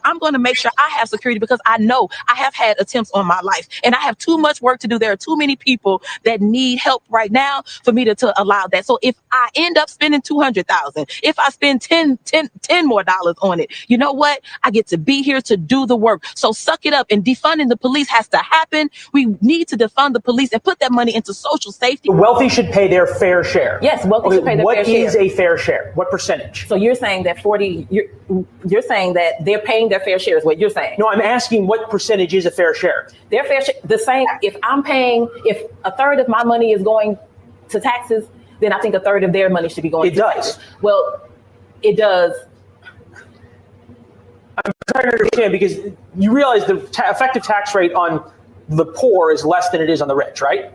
I'm going to make sure I have security, because I know I have had attempts on my life and I have too much work to do. There are too many people that need help right now for me to allow that. So if I end up spending $200,000, if I spend 10 more dollars on it, you know what? I get to be here to do the work. So suck it up, and defunding the police has to happen. We need to defund the police and put that money into social safety. The wealthy should pay their fair share. Yes, wealthy should pay their fair share. What is a fair share? What percentage? So you're saying that you're saying that they're paying their fair share is what you're saying? No, I'm asking what percentage is a fair share? Their fair share, the same. If a third of my money is going to taxes, then I think a third of their money should be going to taxes. Well, it does. I'm trying to understand, because you realize the effective tax rate on the poor is less than it is on the rich, right?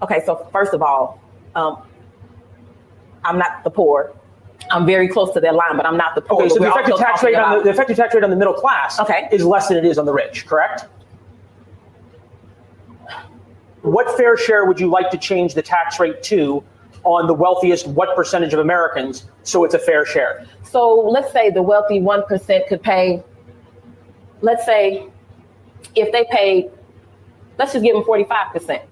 Okay, so first of all, I'm not the poor. I'm very close to that line, but I'm not the poor. Okay, so the effective tax rate on the middle class is less than it is on the rich, correct? What fair share would you like to change the tax rate to on the wealthiest, what percentage of Americans, so it's a fair share? So let's say the wealthy 1% could pay, let's say if they paid, let's just give them 45%.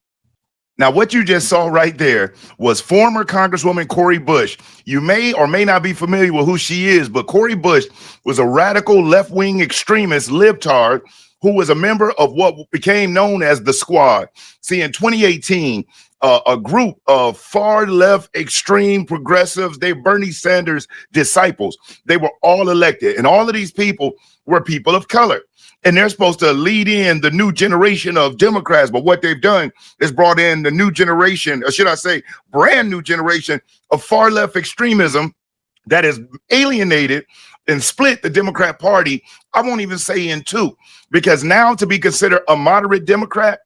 Now, what you just saw right there was former Congresswoman Cori Bush. You may or may not be familiar with who she is, but Cori Bush was a radical left-wing extremist libtard who was a member of what became known as the Squad. See, in 2018, a group of far left extreme progressives, they Bernie Sanders disciples, they were all elected. And all of these people were people of color. And they're supposed to lead in the new generation of Democrats. But what they've done is brought in the new generation, or should I say, brand new generation of far left extremism that has alienated and split the Democrat Party. I won't even say in two, because now to be considered a moderate Democrat,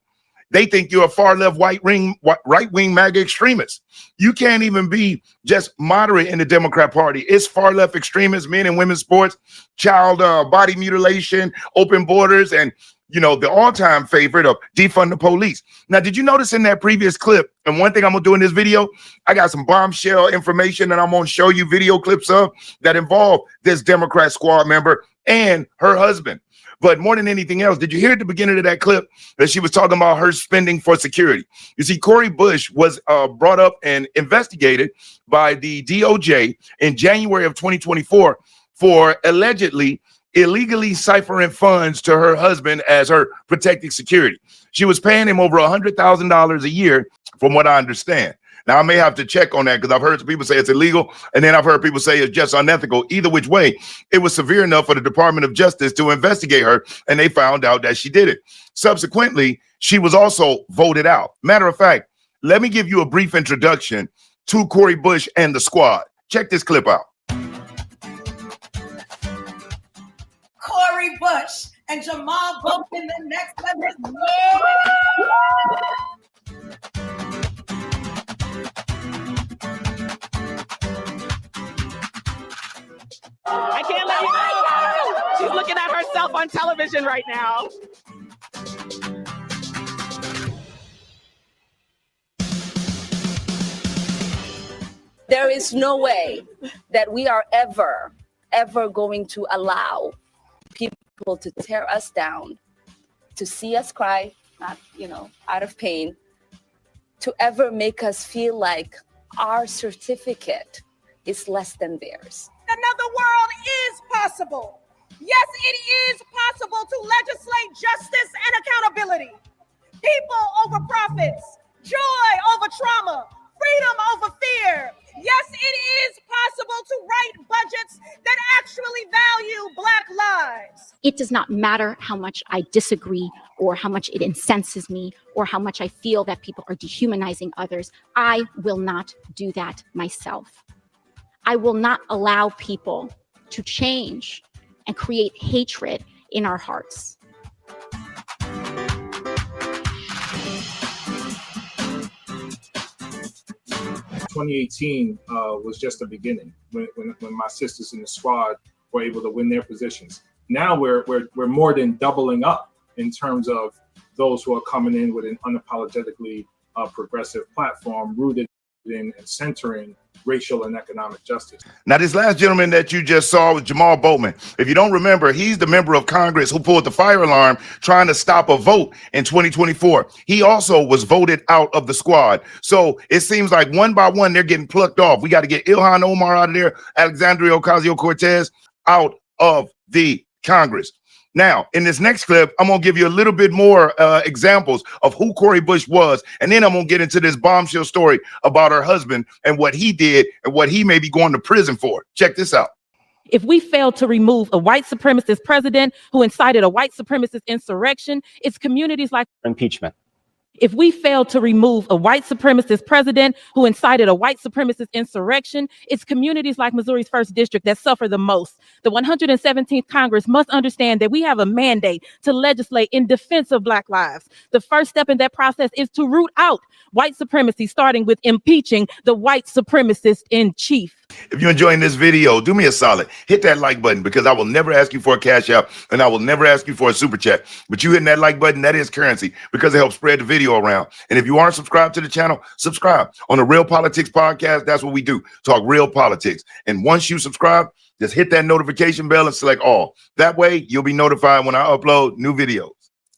they think you're a far left right-wing MAGA extremist. You can't even be just moderate in the Democrat Party. It's far left extremists, men and women's sports, child body mutilation, open borders, and the all-time favorite of defund the police. Now, did you notice in that previous clip, and one thing I'm gonna do in this video, I got some bombshell information that I'm gonna show you video clips of that involve this Democrat Squad member and her husband. But more than anything else, did you hear at the beginning of that clip that she was talking about her spending for security? You see, Cori Bush was brought up and investigated by the DOJ in January of 2024 for allegedly illegally ciphering funds to her husband as her protected security. She was paying him over $100,000 a year, from what I understand. Now, I may have to check on that, because I've heard some people say it's illegal, and then I've heard people say it's just unethical. Either which way, it was severe enough for the Department of Justice to investigate her, and they found out that she did it. Subsequently, she was also voted out. Matter of fact, let me give you a brief introduction to Cori Bush and the Squad. Check this clip out. Cori Bush and Jamal Bolton the next level. I can't let you go. She's looking at herself on television right now. There is no way that we are ever going to allow people to tear us down, to see us cry, not, out of pain, to ever make us feel like our certificate is less than theirs. Another world is possible. Yes, it is possible to legislate justice and accountability. People over profits, joy over trauma, freedom over fear. Yes, it is possible to write budgets that actually value Black lives. It does not matter how much I disagree or how much it incenses me or how much I feel that people are dehumanizing others. I will not do that myself. I will not allow people to change and create hatred in our hearts. 2018 was just the beginning when my sisters in the Squad were able to win their positions. Now we're more than doubling up in terms of those who are coming in with an unapologetically progressive platform rooted in and centering racial and economic justice. Now, this last gentleman that you just saw was Jamal Bowman. If you don't remember, he's the member of Congress who pulled the fire alarm trying to stop a vote in 2024. He also was voted out of the squad. So it seems like one by one, they're getting plucked off. We got to get Ilhan Omar out of there, Alexandria Ocasio-Cortez out of the Congress. Now, in this next clip, I'm going to give you a little bit more examples of who Cori Bush was, and then I'm going to get into this bombshell story about her husband and what he did and what he may be going to prison for. Check this out. If we fail to remove a white supremacist president who incited a white supremacist insurrection, it's communities like Impeachment. if we fail to remove a white supremacist president who incited a white supremacist insurrection, it's communities like Missouri's 1st District that suffer the most. The 117th Congress must understand that we have a mandate to legislate in defense of Black lives. The first step in that process is to root out white supremacy, starting with impeaching the white supremacist in chief. If you're enjoying this video, do me a solid. Hit that like button, because I will never ask you for a cash out and I will never ask you for a super chat. But you hitting that like button, that is currency, because it helps spread the video around. And if you aren't subscribed to the channel, subscribe. On the Real Politics Podcast, that's what we do. Talk real politics. And once you subscribe, just hit that notification bell and select all. That way you'll be notified when I upload new videos.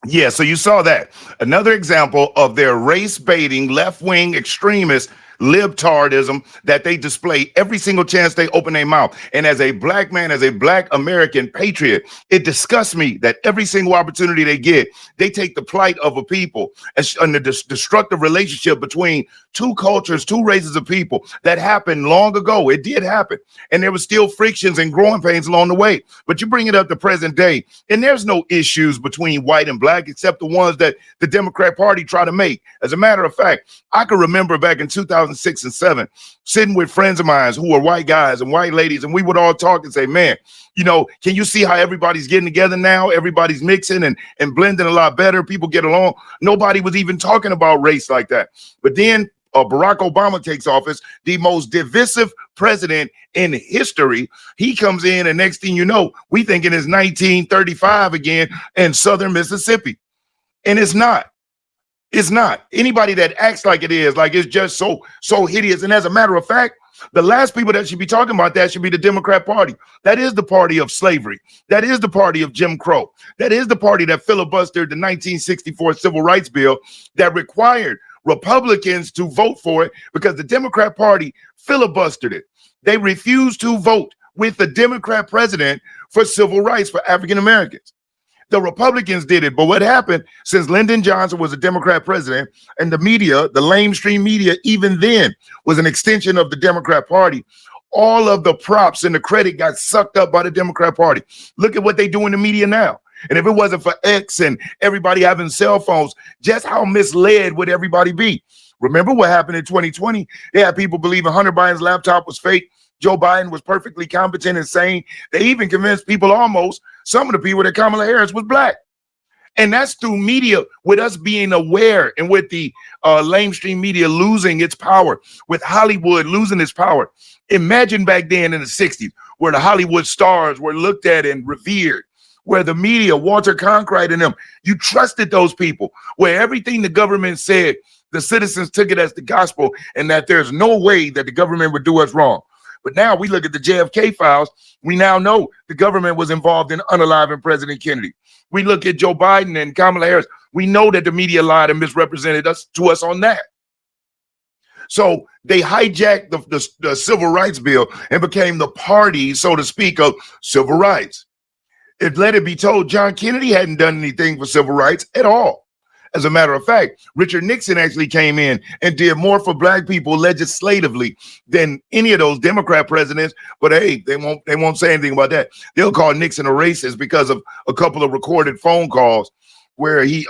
Yeah, so you saw that. Another example of their race-baiting, left-wing extremist libtardism that they display every single chance they open their mouth. And as a Black man, as a Black American patriot, it disgusts me that every single opportunity they get, they take the plight of a people and the destructive relationship between two cultures, two races of people that happened long ago. It did happen. And there was still frictions and growing pains along the way. But you bring it up to present day, and there's no issues between white and Black except the ones that the Democrat Party try to make. As a matter of fact, I can remember back in 2006 and 2007, sitting with friends of mine who were white guys and white ladies, and we would all talk and say, man, you know, can you see how everybody's getting together now? Everybody's mixing and blending a lot better. People get along. Nobody was even talking about race like that. But then Barack Obama takes office, the most divisive president in history. He comes in, and next thing you know, we thinking it's 1935 again in Southern Mississippi. And it's not. It's not. Anybody that acts like it is, like it's just so hideous. And as a matter of fact, the last people that should be talking about that should be the Democrat Party. That is the party of slavery. That is the party of Jim Crow. That is the party that filibustered the 1964 Civil Rights Bill that required Republicans to vote for it because the Democrat Party filibustered it. They refused to vote with the Democrat president for civil rights for African Americans. The Republicans did it. But what happened, since Lyndon Johnson was a Democrat president and the media, the lamestream media, even then was an extension of the Democrat Party, all of the props and the credit got sucked up by the Democrat Party. Look at what they do in the media now. And if it wasn't for X and everybody having cell phones, just how misled would everybody be? Remember what happened in 2020? They had people believing Hunter Biden's laptop was fake. Joe Biden was perfectly competent and sane. They even convinced people, almost some of the people, that Kamala Harris was Black. And that's through media, with us being aware, and with the lamestream media losing its power, with Hollywood losing its power. Imagine back then in the 60s, where the Hollywood stars were looked at and revered, where the media, Walter Cronkite and them, you trusted those people, where everything the government said, the citizens took it as the gospel, and that there's no way that the government would do us wrong. But now we look at the JFK files, we now know the government was involved in unaliving President Kennedy. We look at Joe Biden and Kamala Harris, we know that the media lied and misrepresented us on that. So they hijacked the Civil Rights Bill and became the party, so to speak, of civil rights. Let it be told, John Kennedy hadn't done anything for civil rights at all. As a matter of fact, Richard Nixon actually came in and did more for Black people legislatively than any of those Democrat presidents. But hey, they won't say anything about that. They'll call Nixon a racist because of a couple of recorded phone calls where he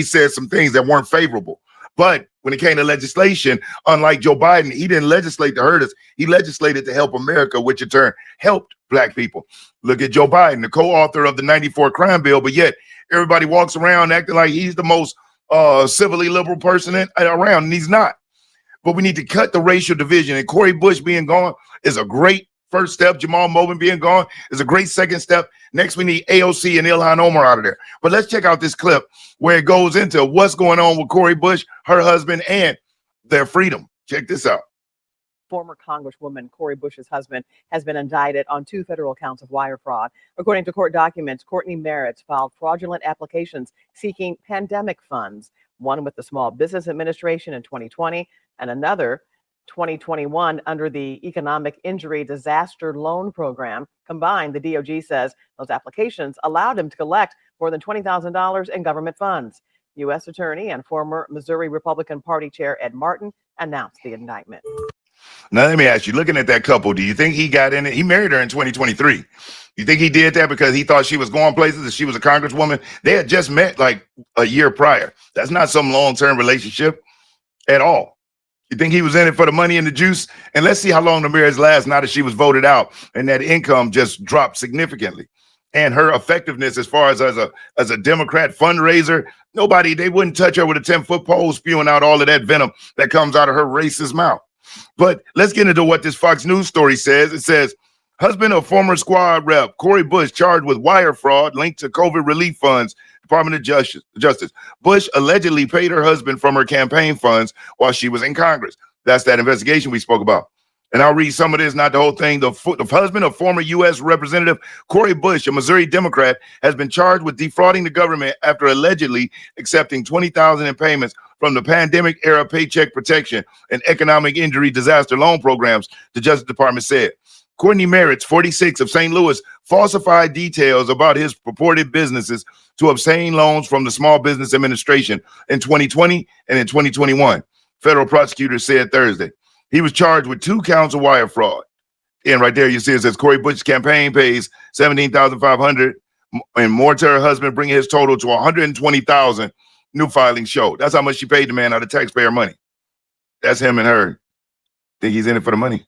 said some things that weren't favorable. But when it came to legislation, unlike Joe Biden, he didn't legislate to hurt us. He legislated to help America, which in turn helped Black people. Look at Joe Biden, the co-author of the '94 crime bill, but yet everybody walks around acting like he's the most civilly liberal person around, and he's not. But we need to cut the racial division, and Cori Bush being gone is a great first step. Jamal Bowman being gone is a great second step. Next, we need AOC and Ilhan Omar out of there. But let's check out this clip where it goes into what's going on with Cori Bush, her husband, and their freedom. Check this out. former Congresswoman Cori Bush's husband, has been indicted on 2 federal counts of wire fraud. According to court documents, Cortney Merritts filed fraudulent applications seeking pandemic funds, one with the Small Business Administration in 2020 and another 2021 under the Economic Injury Disaster Loan Program. Combined, the DOJ says those applications allowed him to collect more than $20,000 in government funds. U.S. Attorney and former Missouri Republican Party Chair Ed Martin announced the indictment. Now, let me ask you, looking at that couple, do you think he got in it? He married her in 2023. You think he did that because he thought she was going places and she was a congresswoman? They had just met like a year prior. That's not some long-term relationship at all. You think he was in it for the money and the juice? And let's see how long the marriage lasts now that she was voted out and that income just dropped significantly. And her effectiveness as far as a Democrat fundraiser, they wouldn't touch her with a 10-foot pole spewing out all of that venom that comes out of her racist mouth. But let's get into what this Fox News story says. It says, husband of former squad rep Cori Bush charged with wire fraud linked to COVID relief funds, Department of Justice. Bush allegedly paid her husband from her campaign funds while she was in Congress. That's that investigation we spoke about. And I'll read some of this, not the whole thing. The husband of former U.S. Representative Cori Bush, a Missouri Democrat, has been charged with defrauding the government after allegedly accepting $20,000 in payments from the pandemic-era Paycheck Protection and Economic Injury Disaster Loan Programs, the Justice Department said. Cortney Merritts, 46, of St. Louis, falsified details about his purported businesses to obtain loans from the Small Business Administration in 2020 and in 2021, federal prosecutors said Thursday. He was charged with 2 counts of wire fraud. And right there you see it says Cori Bush's campaign pays $17,500 and more to her husband, bringing his total to $120,000, new filings show. That's how much she paid the man out of taxpayer money. That's him and her. Think he's in it for the money?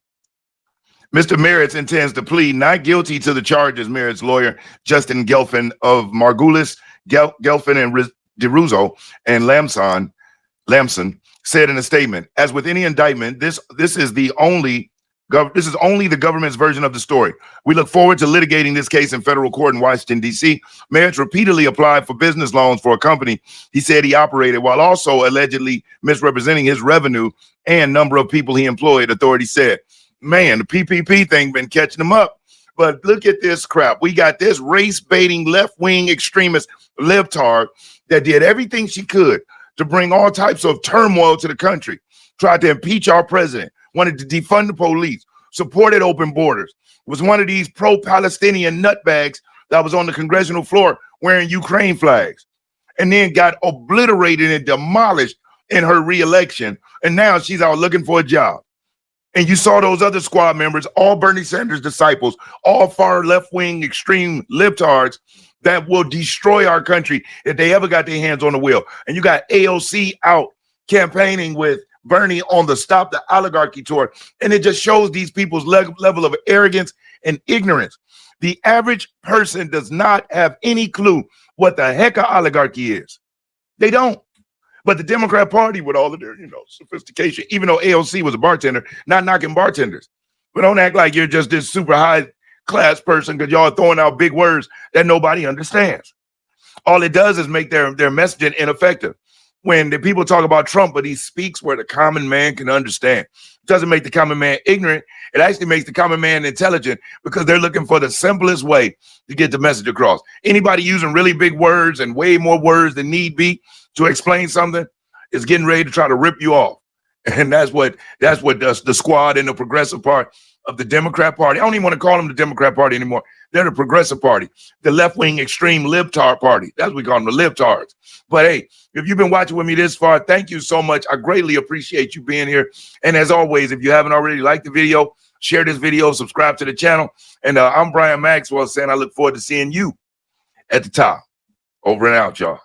Mr. Merritts intends to plead not guilty to the charges, Merritt's lawyer, Justin Gelfin of Margulis, Gelfin and DeRuzo and Lamson said in a statement, as with any indictment, this is only the government's version of the story. We look forward to litigating this case in federal court in Washington, D.C. Merritts repeatedly applied for business loans for a company he said he operated while also allegedly misrepresenting his revenue and number of people he employed, authorities said. Man, the PPP thing been catching them up. But look at this crap. We got this race-baiting, left-wing extremist libtard that did everything she could to bring all types of turmoil to the country, tried to impeach our president, wanted to defund the police, supported open borders, was one of these pro-Palestinian nutbags that was on the congressional floor wearing Ukraine flags, and then got obliterated and demolished in her reelection. And now she's out looking for a job. And you saw those other squad members, all Bernie Sanders disciples, all far left-wing extreme libtards that will destroy our country if they ever got their hands on the wheel. And you got AOC out campaigning with Bernie on the Stop the Oligarchy tour. And it just shows these people's level of arrogance and ignorance. The average person does not have any clue what the heck an oligarchy is. They don't. But the Democrat Party, with all of their, sophistication, even though AOC was a bartender, not knocking bartenders, but don't act like you're just this super high class person because y'all are throwing out big words that nobody understands. All it does is make their messaging ineffective. When the people talk about Trump, but he speaks where the common man can understand. It doesn't make the common man ignorant. It actually makes the common man intelligent because they're looking for the simplest way to get the message across. Anybody using really big words and way more words than need be to explain something is getting ready to try to rip you off. And that's what the squad and the progressive part of the Democrat Party. I don't even want to call them the Democrat Party anymore. They're the progressive party, the left-wing extreme libtard party. That's what we call them, the libtards. But hey, if you've been watching with me this far, thank you so much. I greatly appreciate you being here. And as always, if you haven't already, like the video, share this video, subscribe to the channel. And I'm Brian Maxwell saying I look forward to seeing you at the top. Over and out, y'all.